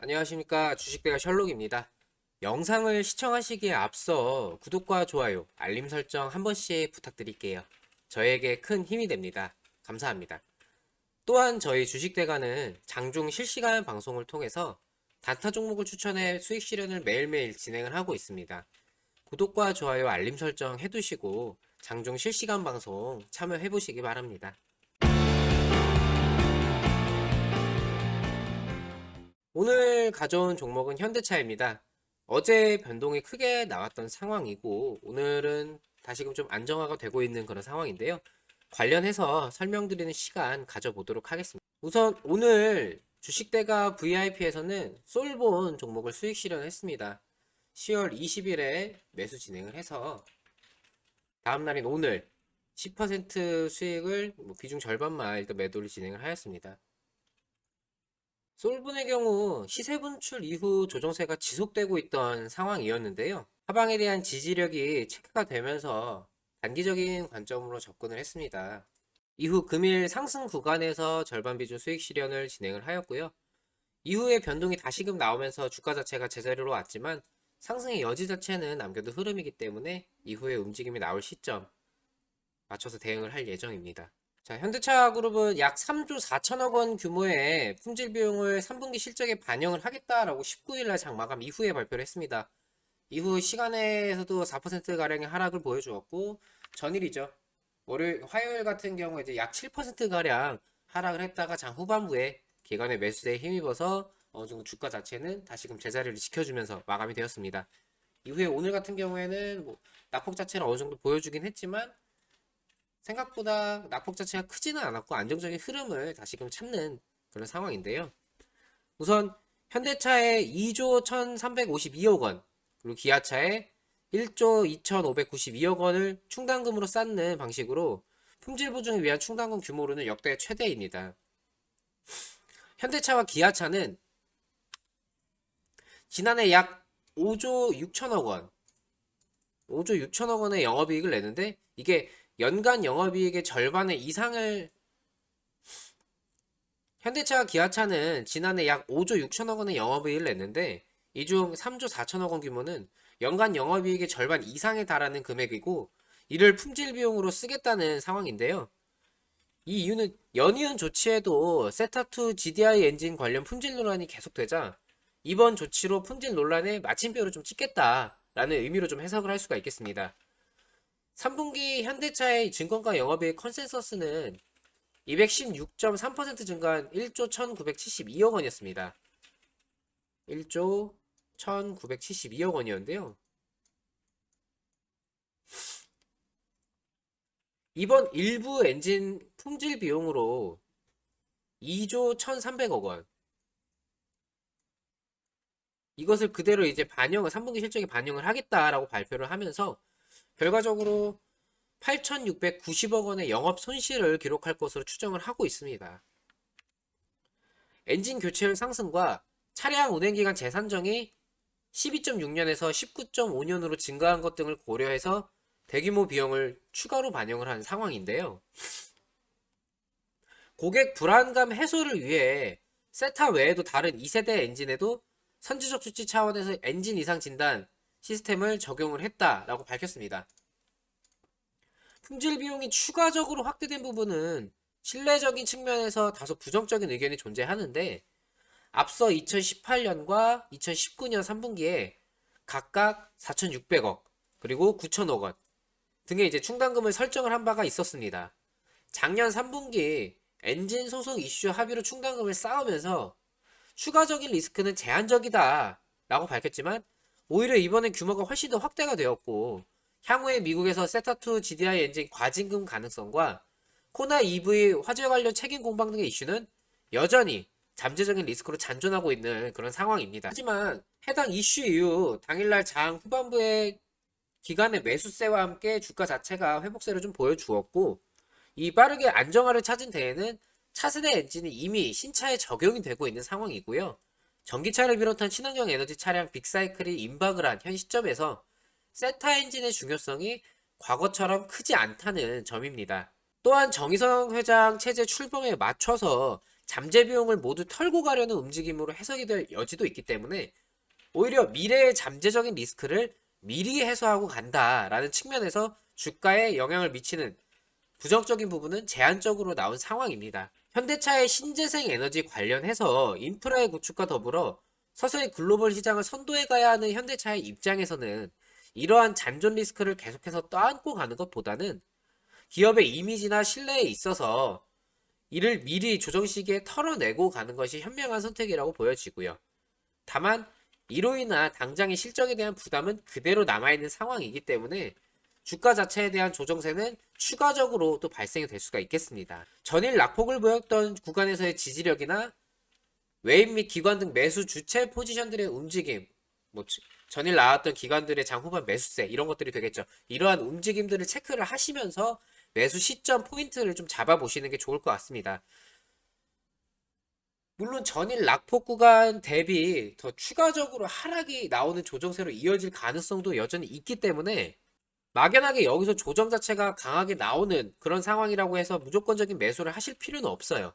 안녕하십니까. 주식대가 셜록입니다. 영상을 시청하시기에 앞서 구독과 좋아요, 알림 설정 한 번씩 부탁드릴게요. 저에게 큰 힘이 됩니다. 감사합니다. 또한 저희 주식대가는 장중 실시간 방송을 통해서 단타 종목을 추천해 수익 실현을 매일매일 진행을 하고 있습니다. 구독과 좋아요, 알림 설정 해두시고 장중 실시간 방송 참여해보시기 바랍니다. 오늘 가져온 종목은 현대차입니다. 어제 변동이 크게 나왔던 상황이고 오늘은 다시금 좀 안정화가 되고 있는 그런 상황인데요. 관련해서 설명드리는 시간 가져보도록 하겠습니다. 우선 오늘 주식대가 VIP에서는 솔본 종목을 수익 실현했습니다. 10월 20일에 매수 진행을 해서 다음날인 오늘 10% 수익을 비중 절반만 일단 매도를 진행을 하였습니다. 솔분의 경우 시세 분출 이후 조정세가 지속되고 있던 상황이었는데요. 하방에 대한 지지력이 체크가 되면서 단기적인 관점으로 접근을 했습니다. 이후 금일 상승 구간에서 절반 비중 수익 실현을 진행을 하였고요. 이후에 변동이 다시금 나오면서 주가 자체가 제자리로 왔지만 상승의 여지 자체는 남겨둔 흐름이기 때문에 이후에 움직임이 나올 시점 맞춰서 대응을 할 예정입니다. 자, 현대차 그룹은 약 3조 4천억 원 규모의 품질 비용을 3분기 실적에 반영을 하겠다라고 19일 날 장마감 이후에 발표를 했습니다. 이후 시간에서도 4%가량의 하락을 보여주었고, 전일이죠. 화요일 같은 경우에 이제 약 7%가량 하락을 했다가 장 후반부에 기관의 매수세에 힘입어서 어느 정도 주가 자체는 다시금 제자리를 지켜주면서 마감이 되었습니다. 이후에 오늘 같은 경우에는 낙폭 자체는 어느 정도 보여주긴 했지만 생각보다 낙폭 자체가 크지는 않았고 안정적인 흐름을 다시금 찾는 그런 상황인데요. 우선 현대차의 2조 1352억 원 그리고 기아차의 1조 2592억 원을 충당금으로 쌓는 방식으로 품질 보증을 위한 충당금 규모로는 역대 최대입니다. 현대차와 기아차는 지난해 약 5조 6천억 원 5조 6천억 원의 영업이익을 내는데 이게 연간 영업이익의 절반의 이상을 현대차와 기아차는 지난해 약 5조 6천억 원의 영업이익을 냈는데 이 중 3조 4천억 원 규모는 연간 영업이익의 절반 이상에 달하는 금액이고 이를 품질 비용으로 쓰겠다는 상황인데요. 이 이유는 연이은 조치에도 세타2 GDI 엔진 관련 품질 논란이 계속되자 이번 조치로 품질 논란에 마침표를 좀 찍겠다라는 의미로 좀 해석을 할 수가 있겠습니다. 3분기 현대차의 증권가 영업이익 컨센서스는 216.3% 증가한 1조 1972억 원이었습니다. 1조 1972억 원이었는데요. 이번 일부 엔진 품질 비용으로 2조 1300억 원. 이것을 그대로 이제 3분기 실적에 반영을 하겠다라고 발표를 하면서 결과적으로 8,690억 원의 영업 손실을 기록할 것으로 추정을 하고 있습니다. 엔진 교체율 상승과 차량 운행기간 재산정이 12.6년에서 19.5년으로 증가한 것 등을 고려해서 대규모 비용을 추가로 반영을 한 상황인데요. 고객 불안감 해소를 위해 세타 외에도 다른 2세대 엔진에도 선제적 조치 차원에서 엔진 이상 진단 시스템을 적용을 했다라고 밝혔습니다. 품질 비용이 추가적으로 확대된 부분은 신뢰적인 측면에서 다소 부정적인 의견이 존재하는데 앞서 2018년과 2019년 3분기에 각각 4,600억 그리고 9,000억 원 등의 이제 충당금을 설정을 한 바가 있었습니다. 작년 3분기 엔진 소송 이슈 합의로 충당금을 쌓으면서 추가적인 리스크는 제한적이다 라고 밝혔지만 오히려 이번엔 규모가 훨씬 더 확대가 되었고 향후에 미국에서 세타2 GDI 엔진 과징금 가능성과 코나 EV 화재 관련 책임 공방 등의 이슈는 여전히 잠재적인 리스크로 잔존하고 있는 그런 상황입니다. 하지만 해당 이슈 이후 당일날 장 후반부에 기간의 매수세와 함께 주가 자체가 회복세를 좀 보여주었고 이 빠르게 안정화를 찾은 데에는 차세대 엔진이 이미 신차에 적용이 되고 있는 상황이고요. 전기차를 비롯한 친환경 에너지 차량 빅사이클이 임박을 한 현 시점에서 세타 엔진의 중요성이 과거처럼 크지 않다는 점입니다. 또한 정의선 회장 체제 출범에 맞춰서 잠재 비용을 모두 털고 가려는 움직임으로 해석이 될 여지도 있기 때문에 오히려 미래의 잠재적인 리스크를 미리 해소하고 간다라는 측면에서 주가에 영향을 미치는 부정적인 부분은 제한적으로 나온 상황입니다. 현대차의 신재생 에너지 관련해서 인프라의 구축과 더불어 서서히 글로벌 시장을 선도해 가야 하는 현대차의 입장에서는 이러한 잔존 리스크를 계속해서 떠안고 가는 것보다는 기업의 이미지나 신뢰에 있어서 이를 미리 조정 시기에 털어내고 가는 것이 현명한 선택이라고 보여지고요. 다만 이로 인한 당장의 실적에 대한 부담은 그대로 남아있는 상황이기 때문에 주가 자체에 대한 조정세는 추가적으로 또 발생이 될 수가 있겠습니다. 전일 낙폭을 보였던 구간에서의 지지력이나 외인 및 기관 등 매수 주체 포지션들의 움직임, 전일 나왔던 기관들의 장 후반 매수세 이런 것들이 되겠죠. 이러한 움직임들을 체크를 하시면서 매수 시점 포인트를 좀 잡아보시는 게 좋을 것 같습니다. 물론 전일 낙폭 구간 대비 더 추가적으로 하락이 나오는 조정세로 이어질 가능성도 여전히 있기 때문에 막연하게 여기서 조정 자체가 강하게 나오는 그런 상황이라고 해서 무조건적인 매수를 하실 필요는 없어요.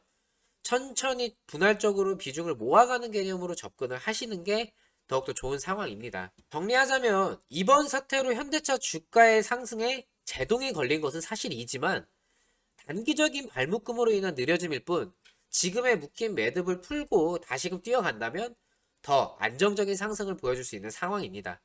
천천히 분할적으로 비중을 모아가는 개념으로 접근을 하시는 게 더욱더 좋은 상황입니다. 정리하자면 이번 사태로 현대차 주가의 상승에 제동이 걸린 것은 사실이지만 단기적인 발묶음으로 인한 느려짐일 뿐 지금의 묶인 매듭을 풀고 다시금 뛰어간다면 더 안정적인 상승을 보여줄 수 있는 상황입니다.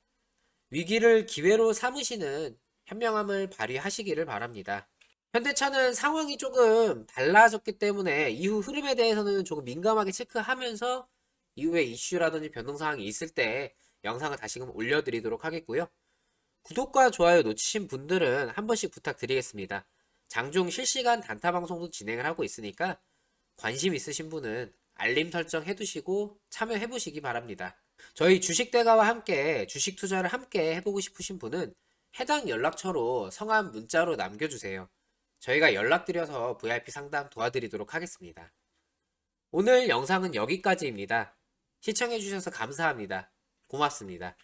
위기를 기회로 삼으시는 현명함을 발휘하시기를 바랍니다. 현대차는 상황이 조금 달라졌기 때문에 이후 흐름에 대해서는 조금 민감하게 체크하면서 이후에 이슈라든지 변동사항이 있을 때 영상을 다시금 올려드리도록 하겠고요. 구독과 좋아요 놓치신 분들은 한 번씩 부탁드리겠습니다. 장중 실시간 단타 방송도 진행을 하고 있으니까 관심 있으신 분은 알림 설정 해두시고 참여해보시기 바랍니다. 저희 주식대가와 함께 주식 투자를 함께 해보고 싶으신 분은 해당 연락처로 성함 문자로 남겨주세요. 저희가 연락드려서 VIP 상담 도와드리도록 하겠습니다. 오늘 영상은 여기까지입니다. 시청해주셔서 감사합니다. 고맙습니다.